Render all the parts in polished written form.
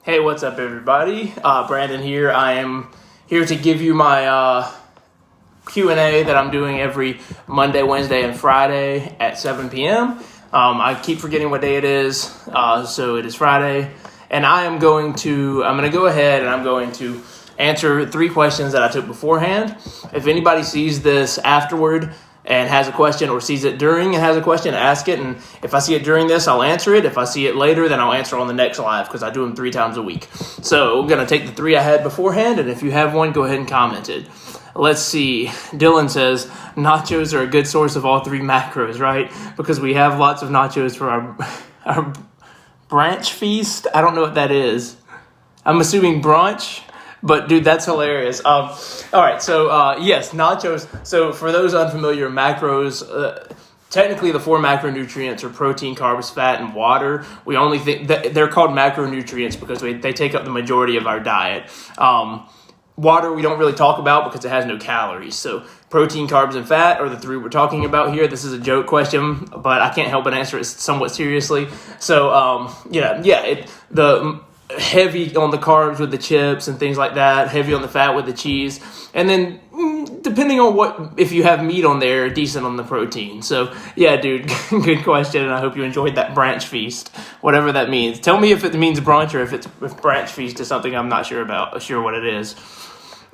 Hey, what's up, everybody? Brandon here. I am here to give you my Q&A that I'm doing every Monday, Wednesday, and Friday at 7 p.m. I keep forgetting what day it is, so it is Friday. And I'm going to go ahead and I'm going to answer 3 questions that I took beforehand. If anybody sees this afterward and has a question, or sees it during and has a question, ask it. And if I see it during this, I'll answer it. If I see it later, then I'll answer on the next live, because I do them 3 times a week. So I'm going to take the 3 I had beforehand, and if you have one, go ahead and comment it. Let's see. Dylan says, nachos are a good source of all 3 macros, right? Because we have lots of nachos for our branch feast. I don't know what that is. I'm assuming brunch. But, dude, that's hilarious. All right, so, yes, nachos. So, for those unfamiliar, macros, technically the 4 macronutrients are protein, carbs, fat, and water. We only think that they're called macronutrients because they take up the majority of our diet. Water we don't really talk about because it has no calories. So, protein, carbs, and fat are the 3 we're talking about here. This is a joke question, but I can't help but answer it somewhat seriously. So, heavy on the carbs with the chips and things like that, heavy on the fat with the cheese, and then depending on if you have meat on there, decent on the protein. So yeah, dude, good question, and I hope you enjoyed that branch feast, whatever that means. Tell me if it means brunch or if branch feast is something I'm not sure what it is.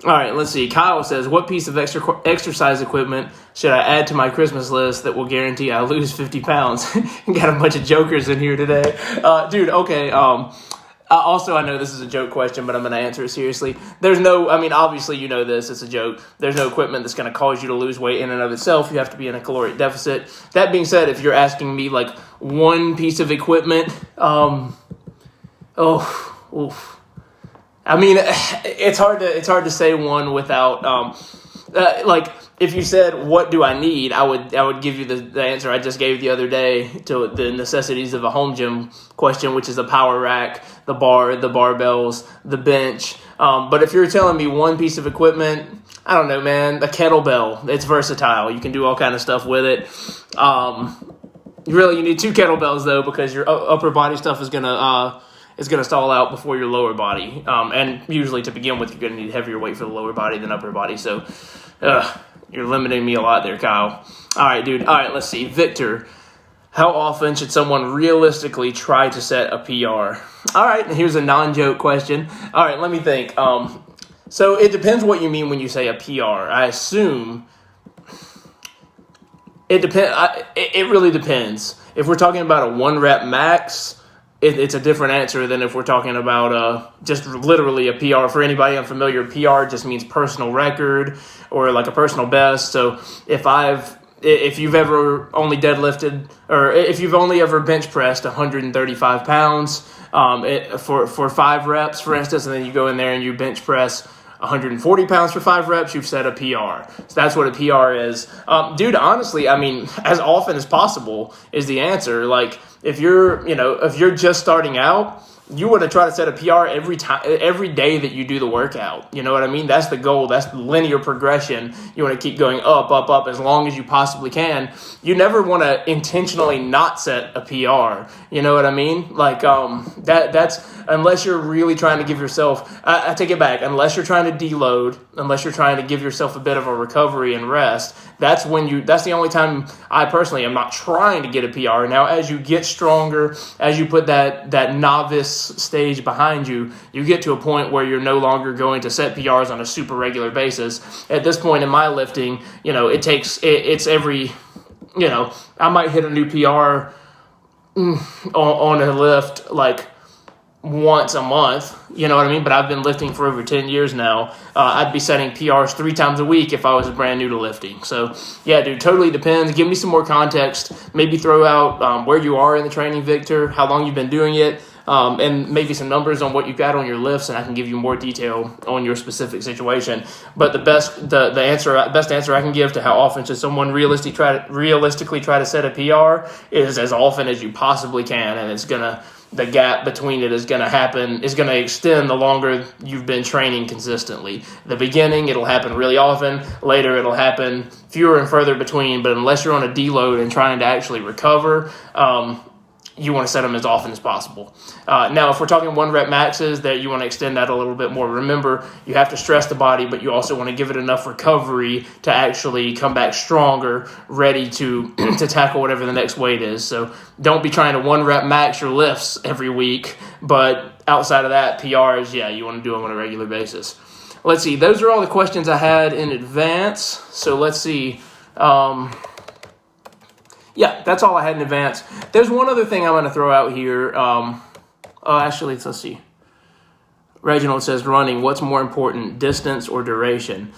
All right, let's see. Kyle says, what piece of exercise equipment should I add to my Christmas list that will guarantee I lose 50 pounds? Got a bunch of jokers in here today. Dude, okay, also, I know this is a joke question, but I'm going to answer it seriously. Obviously you know this, it's a joke. There's no equipment that's going to cause you to lose weight in and of itself. You have to be in a caloric deficit. That being said, if you're asking me like one piece of equipment, it's hard to say one without, if you said, what do I need, I would give you the answer I just gave the other day to the necessities of a home gym question, which is a power rack, the bar, the barbells, the bench. But if you're telling me one piece of equipment, I don't know, man, the kettlebell. It's versatile. You can do all kind of stuff with it. You need 2 kettlebells, though, because your upper body stuff is going to stall out before your lower body. And usually to begin with, you're going to need heavier weight for the lower body than upper body. So you're limiting me a lot there, Kyle. All right, dude. All right, let's see. Victor, how often should someone realistically try to set a PR? All right, here's a non-joke question. All right, let me think. So it depends what you mean when you say a PR. I assume it depends. It really depends. If we're talking about a 1-rep max, it's a different answer than if we're talking about just literally a PR. For anybody unfamiliar, PR just means personal record or like a personal best. So if you've ever only deadlifted, or if you've only ever bench pressed 135 pounds for 5 reps, for instance, and then you go in there and you bench press 140 pounds for 5 reps, you've set a PR. So that's what a PR is. Dude, honestly, as often as possible is the answer. Like, if you're just starting out, you want to try to set a PR every day that you do the workout. You know what I mean? That's the goal. That's the linear progression. You want to keep going up, up, up as long as you possibly can. You never want to intentionally not set a PR. You know what I mean? Like, that's unless you're really trying to give yourself, I take it back, unless you're trying to deload, unless you're trying to give yourself a bit of a recovery and rest, that's the only time I personally am not trying to get a PR. Now, as you get stronger, as you put that novice stage behind you, you get to a point where you're no longer going to set PRs on a super regular basis. At this point in my lifting, it's every, I might hit a new PR on a lift like once a month, you know what I mean? But I've been lifting for over 10 years now. I'd be setting PRs 3 times a week if I was brand new to lifting. So, yeah, dude, totally depends. Give me some more context. Maybe throw out where you are in the training, Victor, how long you've been doing it, and maybe some numbers on what you've got on your lifts, and I can give you more detail on your specific situation. But the best answer I can give to how often should someone realistically try to set a PR is as often as you possibly can, and the gap between it is going to extend the longer you've been training consistently. The beginning, it'll happen really often. Later, it'll happen fewer and further between. But unless you're on a deload and trying to actually recover, you want to set them as often as possible. Now, if we're talking 1 rep maxes, that you want to extend that a little bit more. Remember, you have to stress the body, but you also want to give it enough recovery to actually come back stronger, ready to to tackle whatever the next weight is. So don't be trying to 1 rep max your lifts every week, but outside of that, PRs, yeah, you want to do them on a regular basis. Let's see. Those are all the questions I had in advance. So let's see. Yeah, that's all I had in advance. There's one other thing I'm going to throw out here. Actually, let's see. Reginald says, running, what's more important, distance or duration?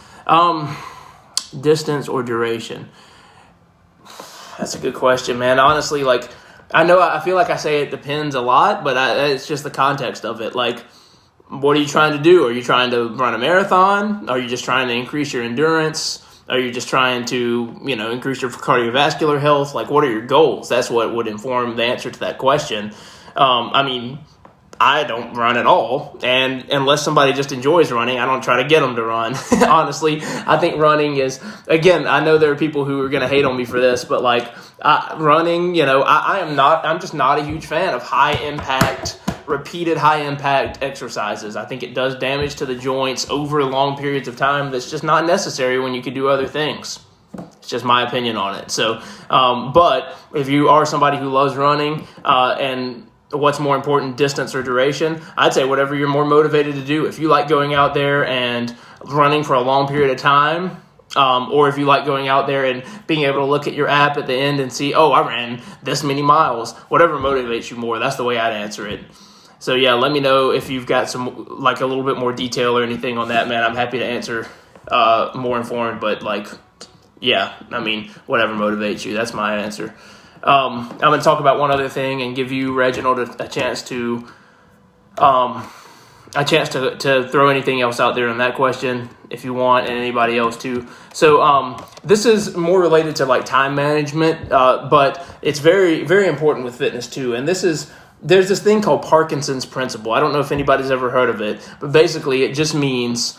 Distance or duration? That's a good question, man. Honestly, like, I feel like I say it depends a lot, but it's just the context of it. Like, what are you trying to do? Are you trying to run a marathon? Are you just trying to increase your endurance? Are you just trying to, increase your cardiovascular health? Like, what are your goals? That's what would inform the answer to that question. I don't run at all. And unless somebody just enjoys running, I don't try to get them to run. Honestly, I think running is, again, I know there are people who are going to hate on me for this, but like running, I'm just not a huge fan of repeated high impact exercises. I think it does damage to the joints over long periods of time. That's just not necessary when you can do other things. It's just my opinion on it. So, but if you are somebody who loves running, and what's more important, distance or duration, I'd say whatever you're more motivated to do. If you like going out there and running for a long period of time, or if you like going out there and being able to look at your app at the end and see, I ran this many miles, whatever motivates you more, that's the way I'd answer it. So yeah, let me know if you've got some, like, a little bit more detail or anything on that, man. I'm happy to answer more informed, but whatever motivates you, that's my answer. I'm going to talk about one other thing and give you, Reginald, a chance to throw anything else out there on that question if you want, and anybody else too. So this is more related to like time management, but it's very, very important with fitness too. And there's this thing called Parkinson's principle. I don't know if anybody's ever heard of it, but basically it just means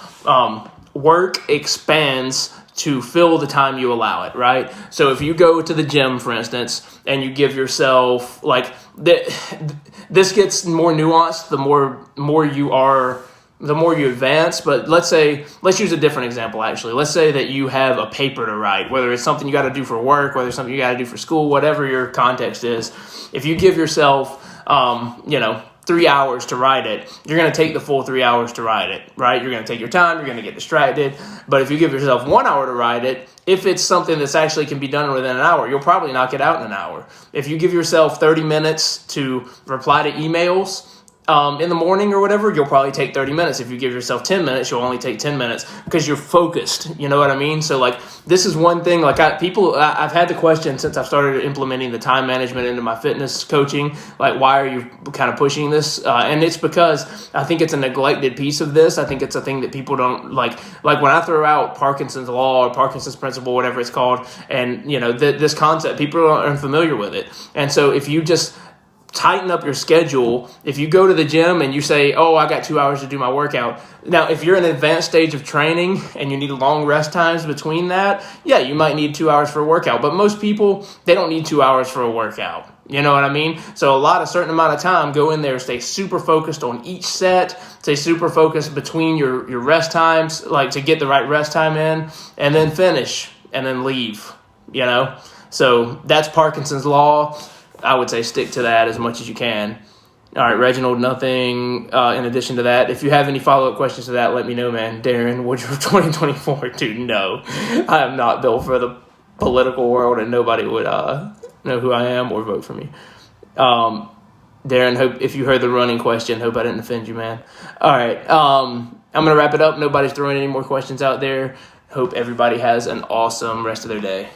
work expands to fill the time you allow it, right? So if you go to the gym, for instance, and you give yourself, like, this gets more nuanced the more you advance, but let's use a different example, actually. Let's say that you have a paper to write, whether it's something you got to do for work, whether it's something you got to do for school, whatever your context is. If you give yourself 3 hours to write it, you're going to take the full 3 hours to write it, right? You're going to take your time, you're going to get distracted. But if you give yourself 1 hour to write it, if it's something that's actually can be done within an hour, you'll probably knock it out in an hour. If you give yourself 30 minutes to reply to emails in the morning or whatever, you'll probably take 30 minutes. If you give yourself 10 minutes, you'll only take 10 minutes because you're focused. You know what I mean? So like, this is one thing, like I've had the question since I've started implementing the time management into my fitness coaching, like, why are you kind of pushing this? And it's because I think it's a neglected piece of this. I think it's a thing that people don't like when I throw out Parkinson's law or Parkinson's principle, whatever it's called, and this concept, people aren't familiar with it. And so if you just tighten up your schedule, if you go to the gym and you say, I got 2 hours to do my workout. Now, if you're in an advanced stage of training and you need long rest times between that, yeah, you might need 2 hours for a workout. But most people, they don't need 2 hours for a workout. You know what I mean? So a certain amount of time, go in there, stay super focused on each set, stay super focused between your rest times, like to get the right rest time in, and then finish, and then leave, So that's Parkinson's law. I would say stick to that as much as you can. All right, Reginald, nothing in addition to that. If you have any follow-up questions to that, let me know, man. Darren Woodruff 2024. Dude, no. I am not built for the political world, and nobody would know who I am or vote for me. Darren, hope if you heard the running question, hope I didn't offend you, man. All right, I'm going to wrap it up. Nobody's throwing any more questions out there. Hope everybody has an awesome rest of their day.